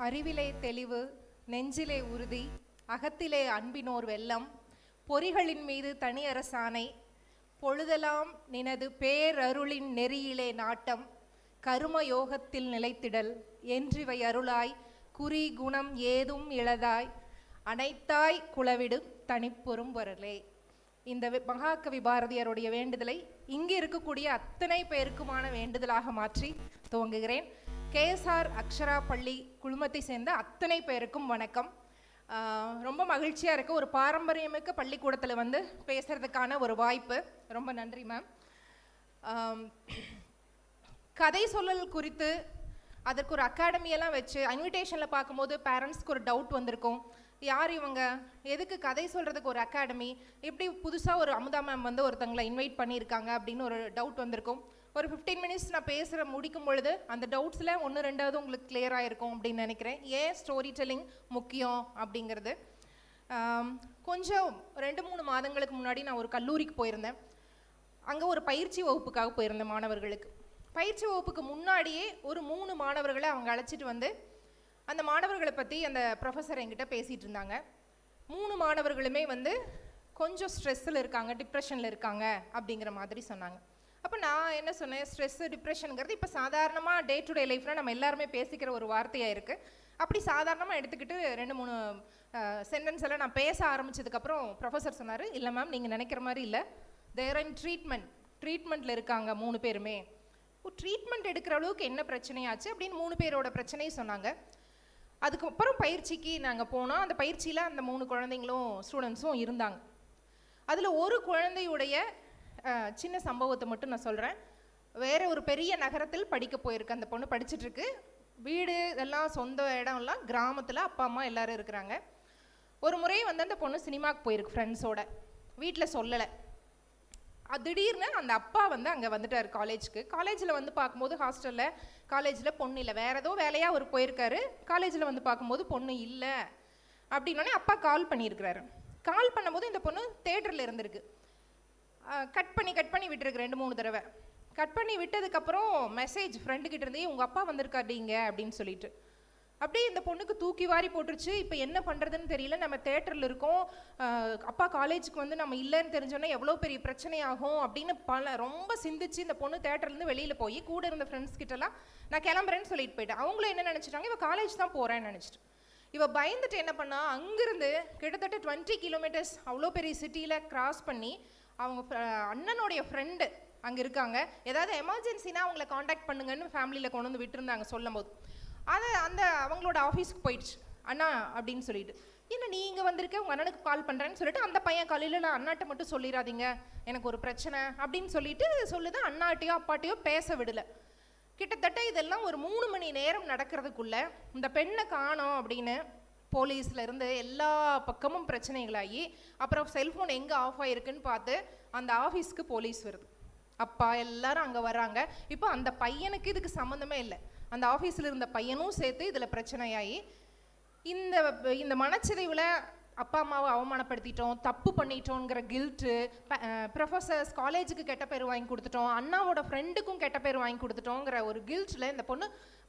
அறிவிலே தெளிவு, நெஞ்சிலே உறுதி, அகத்திலே அன்பினோர் வெள்ளம், பொறிகளின் மீது தனி அரசாணை, பொழுதெல்லாம் நினது பேரருளின் நெறியிலே நாட்டம், கரும யோகத்தில் நிலைத்திடல், என்றிவை அருளாய், குறி குணம் ஏதும் இளதாய், அனைத்தாய் குளவிடும் தனிப்பொரும் வரலே. இந்த மகாகவி பாரதியாருடைய வேண்டுதலை இங்கு இருக்கக்கூடிய அத்தனை பேருக்குமான வேண்டுதலாக மாற்றி துவங்குகிறேன். KSR அக்ஷரா பள்ளி குழுமத்தை சேர்ந்த அத்தனை பேருக்கும் வணக்கம். ரொம்ப மகிழ்ச்சியாக இருக்குது. ஒரு பாரம்பரியமிக்க பள்ளிக்கூடத்தில் வந்து பேசுகிறதுக்கான ஒரு வாய்ப்பு. ரொம்ப நன்றி மேம். கதை சொல்லல் குறித்து அதற்கு ஒரு அகாடமியெல்லாம் வச்சு இன்விடேஷனில் பார்க்கும்போது பேரண்ட்ஸ்க்கு ஒரு டவுட் வந்திருக்கும். யார் இவங்க, எதுக்கு கதை சொல்கிறதுக்கு ஒரு அகாடமி, எப்படி புதுசாக ஒரு அமுதா மேம் வந்து ஒருத்தங்களை இன்வைட் பண்ணியிருக்காங்க அப்படின்னு ஒரு டவுட் வந்திருக்கும். ஒரு 15 மினிட்ஸ் நான் பேசுகிற முடிக்கும் பொழுது அந்த டவுட்ஸில் 1-2 உங்களுக்கு கிளியராக இருக்கும் அப்படின்னு நினைக்கிறேன். ஏன் ஸ்டோரி டெல்லிங் முக்கியம் அப்படிங்கிறது. கொஞ்சம் 2-3 மாதங்களுக்கு முன்னாடி நான் ஒரு கல்லூரிக்கு போயிருந்தேன். அங்கே ஒரு பயிற்சி வகுப்புக்காக போயிருந்தேன் மாணவர்களுக்கு. பயிற்சி வகுப்புக்கு முன்னாடியே ஒரு 3 மாணவர்களை அவங்க அழைச்சிட்டு வந்து அந்த மாணவர்களை பற்றி அந்த ப்ரொஃபஸர் என்கிட்ட பேசிகிட்டு இருந்தாங்க. 3 மாணவர்களுமே வந்து கொஞ்சம் ஸ்ட்ரெஸ்ஸில் இருக்காங்க, டிப்ரெஷனில் இருக்காங்க அப்படிங்கிற மாதிரி சொன்னாங்க. அப்போ நான் என்ன சொன்னேன், ஸ்ட்ரெஸ்ஸு டிப்ரெஷனுங்கிறது இப்போ சாதாரணமாக டே டு டே லைஃப்பில் நம்ம எல்லாருமே பேசிக்கிற ஒரு வார்த்தையாக இருக்குது. அப்படி சாதாரணமாக எடுத்துக்கிட்டு 2-3 சென்டென்ஸ் எல்லாம் நான் பேச ஆரம்பித்ததுக்கப்புறம் ப்ரொஃபஸர் சொன்னார், இல்லை மேம் நீங்கள் நினைக்கிற மாதிரி இல்லை, தேர் இன் ட்ரீட்மெண்ட்டில் இருக்காங்க 3 பேருமே. ட்ரீட்மெண்ட் எடுக்கிற அளவுக்கு என்ன பிரச்சனையாச்சு அப்படின்னு 3 பேரோட பிரச்சனையை சொன்னாங்க. அதுக்கப்புறம் பயிற்சிக்கு நாங்கள் போனோம். அந்த பயிற்சியில் அந்த 3 குழந்தைங்களும் ஸ்டூடெண்ட்ஸும் இருந்தாங்க. அதில் ஒரு குழந்தையுடைய சின்ன சம்பவத்தை மட்டும் நான் சொல்கிறேன். வேறு ஒரு பெரிய நகரத்தில் படிக்க போயிருக்கு அந்த பொண்ணு, படிச்சுட்ருக்கு. வீடு இதெல்லாம் சொந்த இடம்லாம் கிராமத்தில், அப்பா அம்மா எல்லோரும் இருக்கிறாங்க. ஒரு முறை வந்து அந்த பொண்ணு சினிமாவுக்கு போயிருக்கு ஃப்ரெண்ட்ஸோட, வீட்டில் சொல்லலை. திடீர்னு அந்த அப்பா வந்து அங்கே வந்துட்டார் காலேஜுக்கு. காலேஜில் வந்து பார்க்கும்போது ஹாஸ்டலில் காலேஜில் பொண்ணு இல்லை, வேறு ஏதோ வேலையாக அவர் போயிருக்காரு. காலேஜில் வந்து பார்க்கும்போது பொண்ணு இல்லை அப்படின்னோடனே அப்பா கால் பண்ணியிருக்கிறாரு. கால் பண்ணும்போது இந்த பொண்ணு தேட்டரில் இருந்திருக்கு. கட் பண்ணி விட்டுருக்கு 2-3 தடவை. கட் பண்ணி விட்டதுக்கப்புறம் மெசேஜ் ஃப்ரெண்டுக்கிட்ட இருந்தே, உங்கள் அப்பா வந்திருக்காருங்க அப்படின்னு சொல்லிட்டு. அப்படியே இந்த பொண்ணுக்கு தூக்கி வாரி போட்டுருச்சு. இப்போ என்ன பண்ணுறதுன்னு தெரியல, நம்ம தேட்டரில் இருக்கோம், அப்பா காலேஜுக்கு வந்து நம்ம இல்லைன்னு தெரிஞ்சோன்னா எவ்வளோ பெரிய பிரச்சனையாகும் அப்படின்னு ரொம்ப சிந்திச்சு இந்த பொண்ணு தேட்டர்லேருந்து வெளியில் போய் கூட இருந்த ஃப்ரெண்ட்ஸ் கிட்டலாம் நான் கிளம்புறேன்னு சொல்லிட்டு போயிட்டேன். அவங்களும் என்ன நினச்சிட்டாங்க, இவ காலேஜ் தான் போகிறேன்னு நினச்சிட்டு. இவ பயந்துட்டு என்ன பண்ணா, அங்கேருந்து கிட்டத்தட்ட 20 கிலோமீட்டர்ஸ் அவ்வளோ பெரிய சிட்டியில் கிராஸ் பண்ணி அவங்க அண்ணனுடைய ஃப்ரெண்டு அங்கே இருக்காங்க, ஏதாவது எமர்ஜென்சினா அவங்கள காண்டாக்ட் பண்ணுங்கன்னு ஃபேமிலியில் கொண்டு வந்து விட்டுருந்தாங்க சொல்லும் போது. அந்த அவங்களோட ஆஃபீஸ்க்கு போயிடுச்சு. அண்ணா அப்படின்னு சொல்லிட்டு, என்ன நீ இங்கே வந்திருக்க, உங்கள் அண்ணனுக்கு கால் பண்ணுறேன்னு சொல்லிட்டு அந்த பையன் காலையில் நான் அண்ணாட்ட மட்டும் சொல்லிடாதீங்க, எனக்கு ஒரு பிரச்சனை அப்படின்னு சொல்லிட்டு சொல்லுது. அண்ணாட்டையோ அப்பாட்டையோ பேச விடலை. கிட்டத்தட்ட இதெல்லாம் ஒரு 3 மணி நேரம் நடக்கிறதுக்குள்ள இந்த பெண்ணை காணோம் அப்படின்னு போலீஸில் இருந்து எல்லா பக்கமும் பிரச்சனைகளாகி அப்புறம் செல்ஃபோன் எங்கே ஆஃப் ஆகிருக்குன்னு பார்த்து அந்த ஆஃபீஸ்க்கு போலீஸ் வருது. அப்பா எல்லாரும் அங்கே வர்றாங்க. இப்போ அந்த பையனுக்கு இதுக்கு சம்மந்தமே இல்லை, அந்த ஆஃபீஸில் இருந்த பையனும் சேர்த்து இதில் பிரச்சனையாகி இந்த மனச்சிதைவில் அப்பா அம்மாவை அவமானப்படுத்திட்டோம், தப்பு பண்ணிட்டோங்கிற கில்ட்டு, ப்ரொஃபஸர்ஸ் காலேஜுக்கு கெட்ட பேர் வாங்கி கொடுத்துட்டோம், அண்ணாவோட ஃப்ரெண்டுக்கும் கெட்ட பேர் வாங்கி கொடுத்துட்டோங்கிற ஒரு கில்ட்டில் இந்த பொண்ணு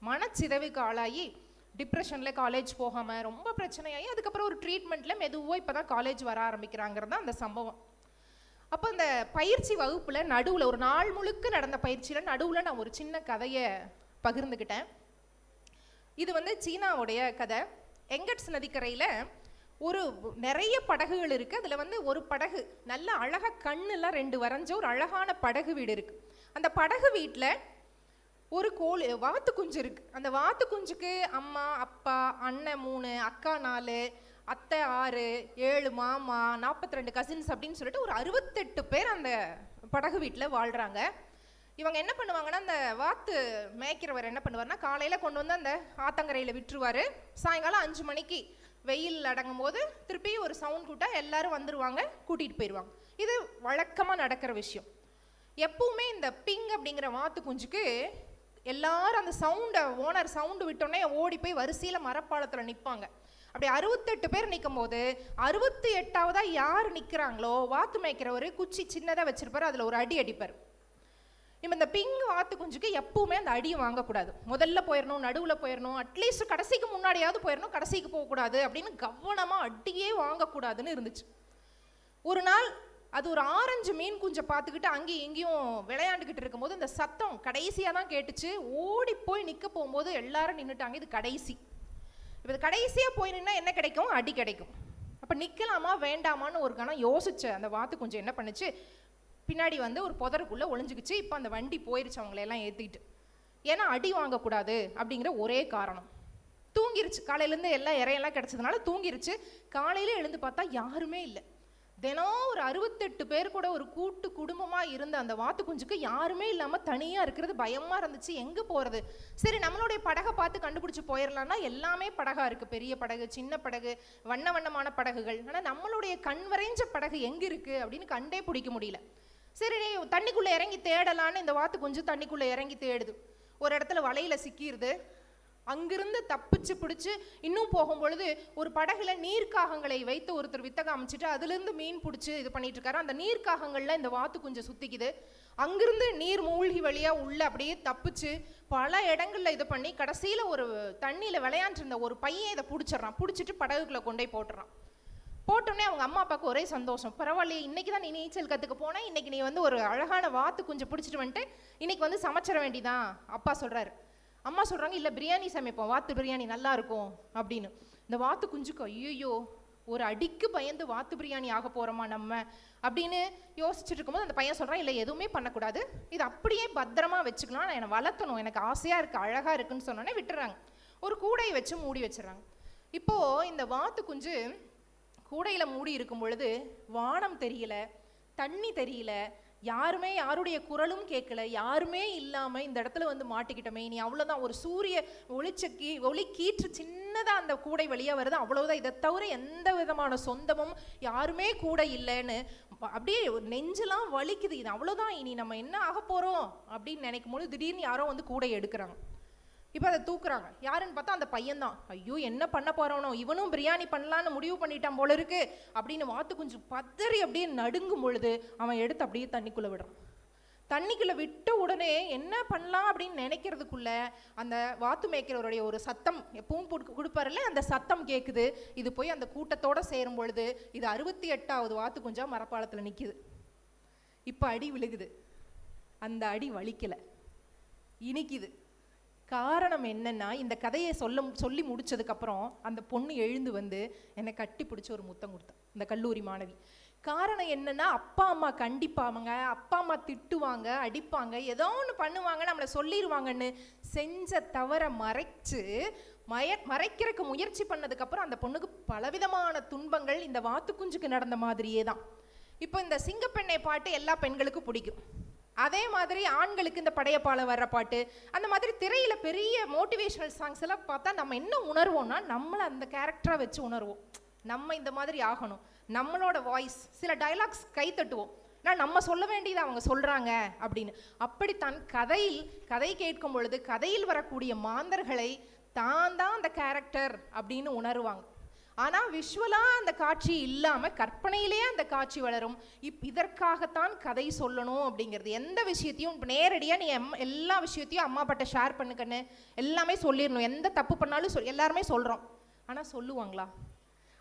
மனச்சிதைவுக்கு ஆளாகி டிப்ரெஷனில் காலேஜ் போகாமல் ரொம்ப பிரச்சனையாகி அதுக்கப்புறம் ஒரு ட்ரீட்மெண்ட்டில் மெதுவாக இப்போ தான் காலேஜ் வர ஆரம்பிக்கிறாங்கிறது தான் அந்த சம்பவம். அப்போ அந்த பயிற்சி வகுப்பில் நடுவில் ஒரு நாள் முழுக்க நடந்த பயிற்சியில் நடுவில் நான் ஒரு சின்ன கதையை பகிர்ந்துக்கிட்டேன். இது வந்து சீனாவுடைய கதை. எங்கட்ஸ் நதிக்கரையில் ஒரு நிறைய படகுகள் இருக்குது. அதில் வந்து ஒரு படகு நல்ல அழகாக கண்ணெல்லாம் 2 வரைஞ்ச ஒரு அழகான படகு வீடு இருக்குது. அந்த படகு வீட்டில் ஒரு வாத்து குஞ்சு இருக்குது. அந்த வாத்து குஞ்சுக்கு அம்மா, அப்பா, அண்ணன் 3, அக்கா 4, அத்தை 6, 7 மாமா, 42 கசின்ஸ் அப்படின்னு சொல்லிட்டு ஒரு 68 பேர் அந்த படகு வீட்டில் வாழ்கிறாங்க. இவங்க என்ன பண்ணுவாங்கன்னா, அந்த வாத்து மேய்க்கிறவர் என்ன பண்ணுவார்னா, காலையில் கொண்டு வந்து அந்த ஆத்தங்கரையில் விட்டுருவார். சாயங்காலம் 5 மணிக்கு வெயில் அடங்கும் போது திருப்பி ஒரு சவுண்ட் கூட்டால் எல்லாரும் வந்துடுவாங்க, கூட்டிகிட்டு போயிடுவாங்க. இது வழக்கமாக நடக்கிற விஷயம். எப்பவுமே இந்த பிங் அப்படிங்கிற வாத்து குஞ்சுக்கு எல்லாரும் அந்த ஓனர் சவுண்டு விட்டோன்னே ஓடி போய் வரிசையில் மரப்பாலத்தில் நிற்பாங்க. அப்படி 68 பேர் நிற்கும் போது 68ஆவதாக யார் நிற்கிறாங்களோ வாத்து மேய்க்கிறவர் குச்சி சின்னதாக வச்சிருப்பார், அதில் ஒரு அடி அடிப்பார். இப்போ இந்த பிங்க் வாத்து குஞ்சுக்கு எப்பவுமே அந்த அடியை வாங்கக்கூடாது. முதல்ல போயிடணும், நடுவில் போயிடணும், அட்லீஸ்ட் கடைசிக்கு முன்னாடியாவது போயிடணும், கடைசிக்கு போகக்கூடாது அப்படின்னு கவனமாக அடியே வாங்கக்கூடாதுன்னு இருந்துச்சு. ஒரு நாள் அது ஒரு ஆரஞ்சு மீன் குஞ்சை பார்த்துக்கிட்டு அங்கேயும் இங்கேயும் விளையாண்டுக்கிட்டு இருக்கும்போது இந்த சத்தம் கடைசியாக தான் கேட்டுச்சு. ஓடி போய் நிற்க போகும்போது எல்லாரும் நின்றுட்டாங்க. இது கடைசி. இப்போ இது கடைசியாக போய் நின்னா என்ன கிடைக்கும்? அடி கிடைக்கும். அப்போ நிற்கலாமா வேண்டாமான்னு ஒரு கணம் யோசிச்ச அந்த வாத்து குஞ்சு என்ன பண்ணுச்சு, பின்னாடி வந்து ஒரு புதருக்குள்ளே ஒளிஞ்சுக்கிச்சு. இப்போ அந்த வண்டி போயிருச்சு அவங்களையெல்லாம் ஏற்றிட்டு. ஏன்னா அடி வாங்கக்கூடாது அப்படிங்கிற ஒரே காரணம். தூங்கிருச்சு. காலையிலேருந்து எல்லாம் இறையெல்லாம் கிடச்சதுனால தூங்கிருச்சு. காலையில் எழுந்து பார்த்தா யாருமே இல்லை. தினம் ஒரு 68 பேர் கூட ஒரு கூட்டு குடும்பமாக இருந்த அந்த வாத்து குஞ்சுக்கு யாருமே இல்லாமல் தனியாக இருக்கிறது பயமாக இருந்துச்சு. எங்கே போகிறது? சரி, நம்மளுடைய படகை பார்த்து கண்டுபிடிச்சி போயிடலான்னா எல்லாமே படகா இருக்குது. பெரிய படகு, சின்ன படகு, வண்ண வண்ணமான படகுகள். ஆனால் நம்மளுடைய கண் வரைஞ்ச படகு எங்கே இருக்குது அப்படின்னு கண்டே பிடிக்க முடியல. சரி, தண்ணிக்குள்ளே இறங்கி தேடலான்னு இந்த வாத்து குஞ்சு தண்ணிக்குள்ளே இறங்கி தேடுது. ஒரு இடத்துல வலையில் சிக்கிடுது. அங்கிருந்து தப்பிச்சு பிடிச்சி இன்னும் போகும்பொழுது ஒரு படகுல நீர்க்காகங்களை வைத்து ஒருத்தர் வித்தகம் அமைச்சிட்டு அதுலேருந்து மீன் பிடிச்சி இது பண்ணிட்டு இருக்காரு. அந்த நீர்க்காகங்கள்ல இந்த வாத்து குஞ்சை சுத்திக்குது. அங்கிருந்து நீர் மூழ்கி வழியா உள்ள அப்படியே தப்பிச்சு பல இடங்கள்ல இது பண்ணி கடைசியில ஒரு தண்ணியில விளையாண்டு இருந்த ஒரு பையன் இதை பிடிச்சிடறான். பிடிச்சிட்டு படகுக்குள்ள கொண்டே போட்டுறான். போட்டோடனே அவங்க அம்மா அப்பாவுக்கு ஒரே சந்தோஷம். பரவாயில்லையே, இன்னைக்கு தான் நீ நீச்சல் கற்றுக்க போனால், இன்னைக்கு நீ வந்து ஒரு அழகான வாத்து குஞ்சை பிடிச்சிட்டு வந்துட்டு இன்னைக்கு வந்து சமைச்சிட வேண்டிதான் அப்பா சொல்கிறாரு. அம்மா சொல்கிறாங்க, இல்லை பிரியாணி சமைப்போம், வாத்து பிரியாணி நல்லா இருக்கும் அப்படின்னு. இந்த வாத்து குஞ்சுக்கு ஐயோ ஒரு அடிக்கு பயந்து வாத்து பிரியாணி ஆக போகிறோமா நம்ம அப்படின்னு யோசிச்சுட்டு இருக்கும்போது அந்த பையன் சொல்கிறான், இல்லை எதுவுமே பண்ணக்கூடாது, இது அப்படியே பத்திரமா வச்சுக்கலாம், நான் என்னை வளர்த்தணும், எனக்கு ஆசையாக இருக்குது, அழகாக இருக்குன்னு சொன்னோன்னே விட்டுறாங்க. ஒரு கூடையை வச்சு மூடி வச்சிடறாங்க. இப்போது இந்த வாத்து குஞ்சு கூடையில் மூடி இருக்கும் பொழுது வானம் தெரியல, தண்ணி தெரியல, யாருமே யாருடைய குரலும் கேட்கல, யாருமே இல்லாமல் இந்த இடத்துல வந்து மாட்டிக்கிட்டோமே, நீ அவ்வளோதான், ஒரு சூரிய ஒளி கீற்று சின்னதாக அந்த கூடை வெளியே வருது, அவ்வளோதான், இதை தவிர எந்த விதமான சொந்தமும் யாருமே கூட இல்லைன்னு அப்படியே நெஞ்செல்லாம் வலிக்குது. இது அவ்வளோதான், இனி நம்ம என்ன ஆக போகிறோம் அப்படின்னு நினைக்கும் போது திடீர்னு யாரோ வந்து கூடையை எடுக்கிறாங்க. இப்போ அதை தூக்குறாங்க. யாருன்னு பார்த்தா அந்த பையன்தான். ஐயோ என்ன பண்ண போகிறோனோ, இவனும் பிரியாணி பண்ணலான்னு முடிவு பண்ணிட்டான் போல இருக்கு அப்படின்னு வாத்து கொஞ்சம் பதறி அப்படியே நடுங்கும் பொழுது அவன் எடுத்து அப்படியே தண்ணிக்குள்ளே விடுறான். தண்ணிக்குள்ளே விட்ட உடனே என்ன பண்ணலாம் அப்படின்னு நினைக்கிறதுக்குள்ள அந்த வாத்து மேய்க்கிறவருடைய ஒரு சத்தம் எப்பவும் கொடுப்பாருல்ல, அந்த சத்தம் கேட்குது. இது போய் அந்த கூட்டத்தோடு சேரும் பொழுது இது 68வது வாத்து குஞ்சா மரப்பாலத்தில் நிற்கிது. இப்போ அடி விழுகுது. அந்த அடி வலிக்கலை, இனிக்குது. காரணம் என்னன்னா, இந்த கதையை சொல்லி முடிச்சதுக்கப்புறம் அந்த பொண்ணு எழுந்து வந்து என்னை கட்டி பிடிச்சி ஒரு முத்தம் கொடுத்தான், இந்த கல்லூரி மாணவி. காரணம் என்னன்னா, அப்பா அம்மா கண்டிப்பாங்க, அப்பா அம்மா திட்டுவாங்க, அடிப்பாங்க, ஏதோ ஒன்று பண்ணுவாங்க, நம்மளை சொல்லிடுவாங்கன்னு செஞ்ச தவற மறைக்கிறதுக்கு முயற்சி பண்ணதுக்கப்புறம் அந்த பொண்ணுக்கு பலவிதமான துன்பங்கள் இந்த வாத்து குஞ்சுக்கு நடந்த மாதிரியே தான். இப்போ இந்த சிங்கப்பெண்ணை பாட்டு எல்லா பெண்களுக்கும் பிடிக்கும். அதே மாதிரி ஆண்களுக்கு இந்த படையப்பால வர்ற பாட்டு, அந்த மாதிரி திரையில பெரிய மோட்டிவேஷனல் சாங்ஸ் எல்லாம் பார்த்தா நம்ம என்ன உணர்வோம்னா, நம்மளை அந்த கேரக்டரா வச்சு உணர்வோம். நம்ம இந்த மாதிரி ஆகணும், நம்மளோட வாய்ஸ், சில டைலாக்ஸ் கை தட்டுவோம், நான் நம்ம சொல்ல வேண்டியது அவங்க சொல்றாங்க அப்படின்னு. அப்படித்தான் கதை கேட்கும் பொழுது கதையில் வரக்கூடிய மாந்தர்களை தான் அந்த கேரக்டர் அப்படின்னு உணருவாங்க. ஆனால் விஷுவலாக அந்த காட்சி இல்லாமல் கற்பனையிலேயே அந்த காட்சி வளரும். இதற்காகத்தான் கதை சொல்லணும் அப்படிங்கிறது. எந்த விஷயத்தையும் இப்போ நேரடியாக நீ எல்லா விஷயத்தையும் அம்மா அப்பாட்ட ஷேர் பண்ணுக்கன்னு எல்லாமே சொல்லிடணும். எந்த தப்பு பண்ணாலும் எல்லாருமே சொல்கிறோம், ஆனால் சொல்லுவாங்களா?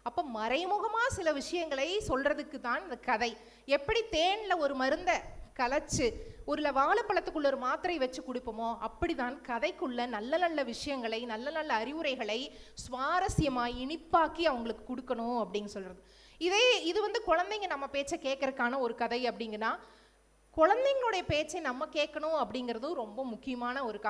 அப்போ மறைமுகமாக சில விஷயங்களை சொல்கிறதுக்கு தான் இந்த கதை. எப்படி தேனில் ஒரு மருந்தை கலைச்சு ஒரு வாழைப்பழத்துக்குள்ள ஒரு மாத்திரை வச்சு கொடுப்போமோ, அப்படிதான் கதைக்குள்ள நல்ல நல்ல விஷயங்களை, நல்ல நல்ல அறிவுரைகளை சுவாரஸ்யமாக இனிப்பாக்கி அவங்களுக்கு கொடுக்கணும் அப்படின்னு சொல்கிறது. இது வந்து குழந்தைங்க நம்ம பேச்சை கேட்கறதுக்கான ஒரு கதை அப்படிங்கன்னா, குழந்தைங்களுடைய பேச்சை நம்ம கேட்கணும் அப்படிங்கிறதும் ரொம்ப முக்கியமான ஒரு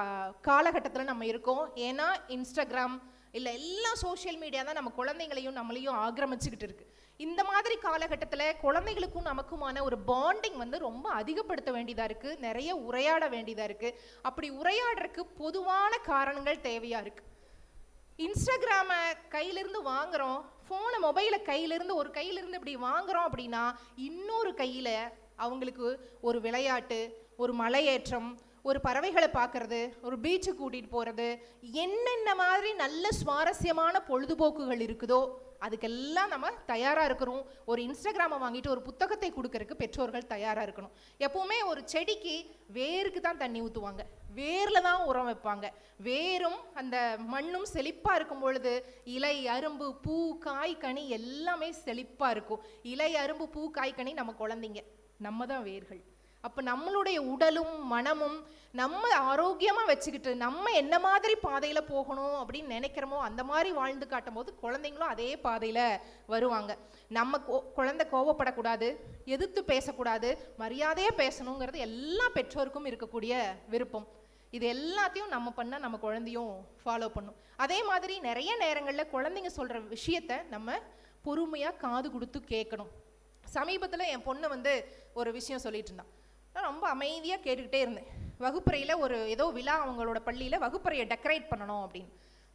காலகட்டத்தில் நம்ம இருக்கோம். ஏன்னா இன்ஸ்டாகிராம் இல்லை எல்லா சோஷியல் மீடியா தான் நம்ம குழந்தைங்களையும் நம்மளையும் ஆக்கிரமிச்சுக்கிட்டு இருக்கு. இந்த மாதிரி காலகட்டத்தில் குழந்தைகளுக்கும் நமக்குமான ஒரு பாண்டிங் வந்து ரொம்ப அதிகப்படுத்த வேண்டியதாக இருக்குது. நிறைய உரையாட வேண்டியதாக இருக்குது. அப்படி உரையாடுறதுக்கு பொதுவான காரணங்கள் தேவையாக இருக்குது. இன்ஸ்டாகிராமை கையிலிருந்து வாங்குகிறோம், ஃபோனை மொபைலை கையிலிருந்து ஒரு கையிலிருந்து இப்படி வாங்குகிறோம் அப்படின்னா இன்னொரு கையில் அவங்களுக்கு ஒரு விளையாட்டு, ஒரு மலையேற்றம், ஒரு பறவைகளை பார்க்கறது, ஒரு பீச்சுக்கு கூட்டிகிட்டு போகிறது, என்னென்ன மாதிரி நல்ல சுவாரஸ்யமான பொழுதுபோக்குகள் இருக்குதோ அதுக்கெல்லாம் நம்ம தயாராக இருக்கிறோம். ஒரு இன்ஸ்டாகிராமை வாங்கிட்டு ஒரு புத்தகத்தை கொடுக்கறதுக்கு பெற்றோர்கள் தயாராக இருக்கணும். எப்பவுமே ஒரு செடிக்கு வேருக்கு தான் தண்ணி ஊற்றுவாங்க, வேரில் தான் உரம் வைப்பாங்க. வேரும் அந்த மண்ணும் செழிப்பாக இருக்கும் பொழுது இலை, அரும்பு, பூ, காய், கனி எல்லாமே செழிப்பாக இருக்கும். இலை, அரும்பு, பூ, காய், கனி நம்ம குழந்தைங்க, நம்ம தான் வேர்கள். அப்போ நம்மளுடைய உடலும் மனமும் நம்ம ஆரோக்கியமாக வச்சுக்கிட்டு நம்ம என்ன மாதிரி பாதையில் போகணும் அப்படின்னு நினைக்கிறோமோ அந்த மாதிரி வாழ்ந்து காட்டும் போது குழந்தைங்களும் அதே பாதையில் வருவாங்க. நம்ம குழந்தை கோவப்படக்கூடாது, எதிர்த்து பேசக்கூடாது, மரியாதையாக பேசணுங்கிறது எல்லா பெற்றோருக்கும் இருக்கக்கூடிய விருப்பம். இது எல்லாத்தையும் நம்ம பண்ணால் நம்ம குழந்தையும் ஃபாலோ பண்ணும். அதே மாதிரி நிறைய நேரங்களில் குழந்தைங்க சொல்கிற விஷயத்த நம்ம பொறுமையாக காது கொடுத்து கேட்கணும். சமீபத்தில் என் பொண்ணு ஒரு விஷயம் சொல்லிட்டு இருந்தான். நான் ரொம்ப அமைதியாக கேட்டுக்கிட்டே இருந்தேன். வகுப்பறையில் ஏதோ விழா, அவங்களோட பள்ளியில் வகுப்பறையை டெக்கரேட் பண்ணணும் அப்படின்னு.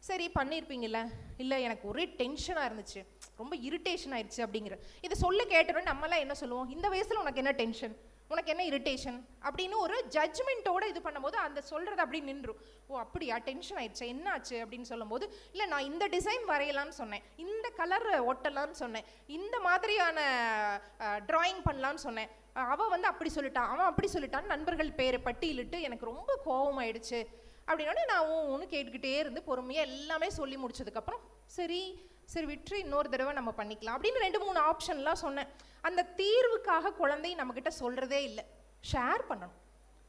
சரி பண்ணியிருப்பீங்கல்ல. இல்லை, எனக்கு ஒரே டென்ஷனாக இருந்துச்சு, ரொம்ப இரிட்டேஷன் ஆயிடுச்சு அப்படிங்கிற. இதை சொல்ல கேட்டோன்னு நம்மளாம் என்ன சொல்லுவோம், இந்த வயசில் உனக்கு என்ன டென்ஷன், உனக்கு என்ன இரிட்டேஷன் அப்படின்னு ஒரு ஜட்ஜ்மெண்ட்டோட இது பண்ணும்போது அந்த சொல்கிறது அப்படி நின்றும். ஓ அப்படியா, டென்ஷன் ஆயிடுச்சு, என்ன ஆச்சு அப்படின்னு சொல்லும் போது, இல்லை நான் இந்த டிசைன் வரையலான்னு சொன்னேன், இந்த கலர் ஒட்டலான்னு சொன்னேன், இந்த மாதிரியான ட்ராயிங் பண்ணலான்னு சொன்னேன், அவன் அப்படி சொல்லிட்டான், அவன் அப்படி சொல்லிட்டான்னு நண்பர்கள் பேரை பட்டியலிட்டு எனக்கு ரொம்ப கோபம் ஆயிடுச்சு அப்படின்னோடனே நான் ஒன்று கேட்டுக்கிட்டே இருந்து பொறுமையாக எல்லாமே சொல்லி முடிச்சதுக்கப்புறம் சரி விட்டு இன்னொரு தடவை நம்ம பண்ணிக்கலாம் அப்படின்னு 2-3 ஆப்ஷன்லாம் சொன்னேன். அந்த தீர்வுக்காக குழந்தை நம்மக்கிட்ட சொல்கிறதே இல்லை, ஷேர் பண்ணணும்.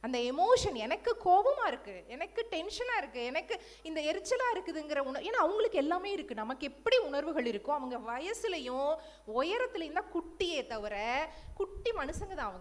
அந்த எமோஷன், எனக்கு கோபமாக இருக்குது, எனக்கு டென்ஷனாக இருக்குது, எனக்கு இந்த எரிச்சலாக இருக்குதுங்கிற ஏன்னா அவங்களுக்கு எல்லாமே இருக்குது. நமக்கு எப்படி உணர்வுகள் இருக்கோ அவங்க வயசுலையும் உயரத்துலையும் தான் குட்டியே தவிர குட்டி மனுஷங்க தான்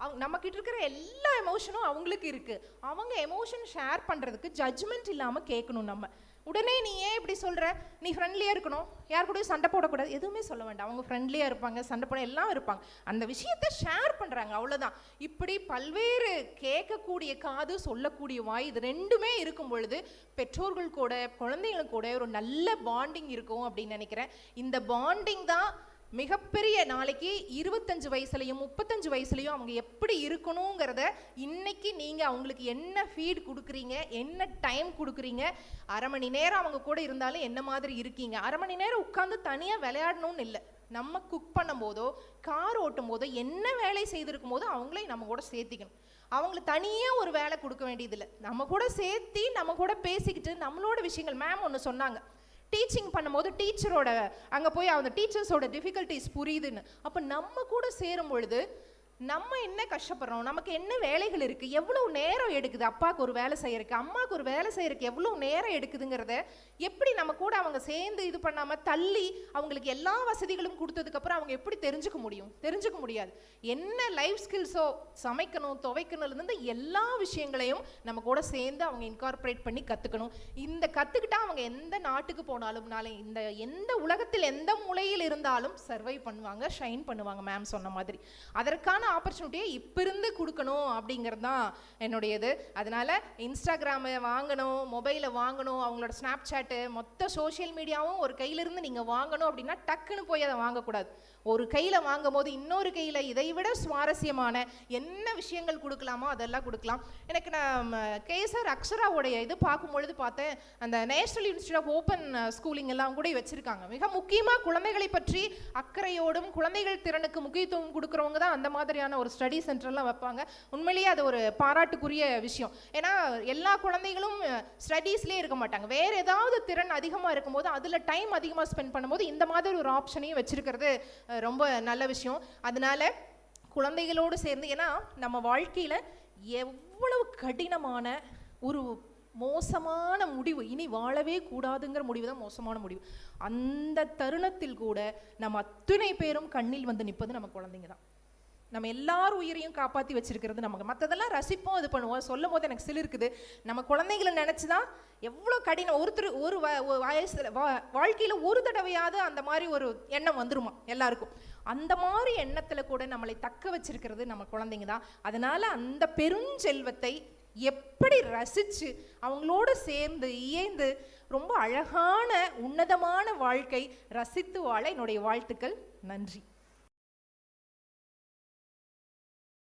அவங்க நம்மக்கிட்ட இருக்கிற எல்லா எமோஷனும் அவங்களுக்கு இருக்குது. அவங்க எமோஷன் ஷேர் பண்ணுறதுக்கு ஜட்ஜ்மெண்ட் இல்லாமல் கேட்கணும். நம்ம உடனே நீ ஏன் இப்படி சொல்கிற, நீ ஃப்ரெண்ட்லியாக இருக்கணும், யார் கூடயும் சண்டை போடக்கூடாது, எதுவுமே சொல்ல வேண்டாம். அவங்க ஃப்ரெண்ட்லியாக இருப்பாங்க, சண்டை போட எல்லாம் இருப்பாங்க, அந்த விஷயத்தை ஷேர் பண்ணுறாங்க, அவ்வளோதான். இப்படி பல்வேறு கேட்கக்கூடிய காது, சொல்லக்கூடிய வாய், இது ரெண்டுமே இருக்கும் பொழுது பெற்றோர்கள் கூட குழந்தைங்களுக்கு கூட ஒரு நல்ல பாண்டிங் இருக்கும் அப்படின்னு நினைக்கிறேன். இந்த பாண்டிங் தான் மிகப்பெரிய நாளைக்கு 25 வயசுலையும் 35 வயசுலையும் அவங்க எப்படி இருக்கணுங்கிறத இன்னைக்கு நீங்கள் அவங்களுக்கு என்ன ஃபீட் கொடுக்குறீங்க, என்ன டைம் கொடுக்குறீங்க, அரை மணி நேரம் அவங்க கூட இருந்தாலும் என்ன மாதிரி இருக்கீங்க. அரை மணி நேரம் உட்காந்து தனியாக விளையாடணும்னு இல்லை, நம்ம குக் பண்ணும் போதோ கார் ஓட்டும் போதோ என்ன வேலை செய்திருக்கும் போதோ அவங்களையும் நம்ம கூட சேர்த்திக்கணும். அவங்களுக்கு தனியாக ஒரு வேலை கொடுக்க வேண்டியதில்லை, நம்ம கூட சேர்த்தி நம்ம கூட பேசிக்கிட்டு நம்மளோட விஷயங்கள். மேம் ஒன்று சொன்னாங்க, டீச்சிங் பண்ணும்போது டீச்சரோட அங்கே போய் அந்த டீச்சர்ஸோட டிஃபிகல்ட்டிஸ் புரியுதுன்னு. அப்போ நம்ம கூட சேரும் பொழுது நம்ம என்ன கஷ்டப்படுறோம், நமக்கு என்ன வேலைகள் இருக்குது, எவ்வளோ நேரம் எடுக்குது, அப்பாவுக்கு ஒரு வேலை செய்யறதுக்கு, அம்மாவுக்கு ஒரு வேலை செய்யறதுக்கு எவ்வளோ நேரம் எடுக்குதுங்கிறத எப்படி நம்ம கூட அவங்க சேர்ந்து இது பண்ணாமல் தள்ளி அவங்களுக்கு எல்லா வசதிகளும் கொடுத்ததுக்கப்புறம் அவங்க எப்படி தெரிஞ்சுக்க முடியும்? தெரிஞ்சுக்க முடியாது. என்ன லைஃப் ஸ்கில்ஸோ, சமைக்கணும், துவைக்கணும்லேருந்து எல்லா விஷயங்களையும் நம்ம கூட சேர்ந்து அவங்க இன்கார்பரேட் பண்ணி கற்றுக்கணும். இந்த கற்றுக்கிட்டா அவங்க எந்த நாட்டுக்கு போனாலும் இந்த எந்த உலகத்தில் எந்த மூலையில் இருந்தாலும் சர்வை பண்ணுவாங்க, ஷைன் பண்ணுவாங்க. மேம் சொன்ன மாதிரி அதற்கான ஆப்பர்ச்சுனிட்டியை இப்போ இருந்து கொடுக்கணும் அப்படிங்கிறது தான் என்னுடையது. அதனால இன்ஸ்டாகிராமை வாங்கணும், மொபைலை வாங்கணும், அவங்களோட ஸ்னாப் சாட்டு, மொத்த சோஷியல் மீடியாவும் ஒரு கையிலிருந்து நீங்கள் வாங்கணும் அப்படின்னா டக்குன்னு போய் அதை வாங்கக்கூடாது. ஒரு கையில் வாங்கும் போது இன்னொரு கையில் இதை விட சுவாரஸ்யமான என்ன விஷயங்கள் கொடுக்கலாமோ அதெல்லாம் கொடுக்கலாம். எனக்கு நான் கேசர் அக்ஷராவுடைய இது பார்க்கும்பொழுது பார்த்தேன், அந்த national institute of open schooling எல்லாம் கூட வச்சுருக்காங்க. மிக முக்கியமாக குழந்தைகளை பற்றி அக்கறையோடும் குழந்தைகள் திறனுக்கு முக்கியத்துவம் கொடுக்குறவங்க தான் அந்த மாதிரியான ஒரு ஸ்டடி சென்டர்லாம் வைப்பாங்க. உண்மையிலேயே அது ஒரு பாராட்டுக்குரிய விஷயம். ஏன்னா எல்லா குழந்தைகளும் ஸ்டடீஸ்லேயே இருக்க மாட்டாங்க, வேறு ஏதாவது திறன் அதிகமாக இருக்கும்போது அதில் டைம் அதிகமாக ஸ்பெண்ட் பண்ணும்போது இந்த மாதிரி ஒரு ஆப்ஷனையும் வச்சுருக்கிறது ரொம்ப நல்ல விஷயம். அதனால குழந்தைகளோடு சேர்ந்து, ஏன்னா நம்ம வாழ்க்கையில் எவ்வளவு கடினமான ஒரு மோசமான முடிவு, இனி வாழவே கூடாதுங்கிற முடிவு தான் மோசமான முடிவு. அந்த தருணத்தில் கூட நம்ம அத்தனை பேரும் கண்ணில் வந்து நிற்பது நம்ம குழந்தைங்க தான். நம்ம எல்லார் உயிரையும் காப்பாற்றி வச்சிருக்கிறது நமக்கு. மற்றதெல்லாம் ரசிப்போம், இது பண்ணுவோம். சொல்லும் போது எனக்கு சிலிருக்குது. நம்ம குழந்தைகளை நினச்சி தான் எவ்வளோ கடினம். ஒரு வயசில் வாழ்க்கையில் ஒரு தடவையாவது அந்த மாதிரி ஒரு எண்ணம் வந்துருமா எல்லாருக்கும். அந்த மாதிரி எண்ணத்தில் கூட நம்மளை தக்க வச்சிருக்கிறது நம்ம குழந்தைங்க தான். அதனால் அந்த பெருஞ்செல்வத்தை எப்படி ரசித்து அவங்களோட சேர்ந்து இயைந்து ரொம்ப அழகான உன்னதமான வாழ்க்கை ரசித்து வாழ என்னுடைய வாழ்த்துக்கள். நன்றி.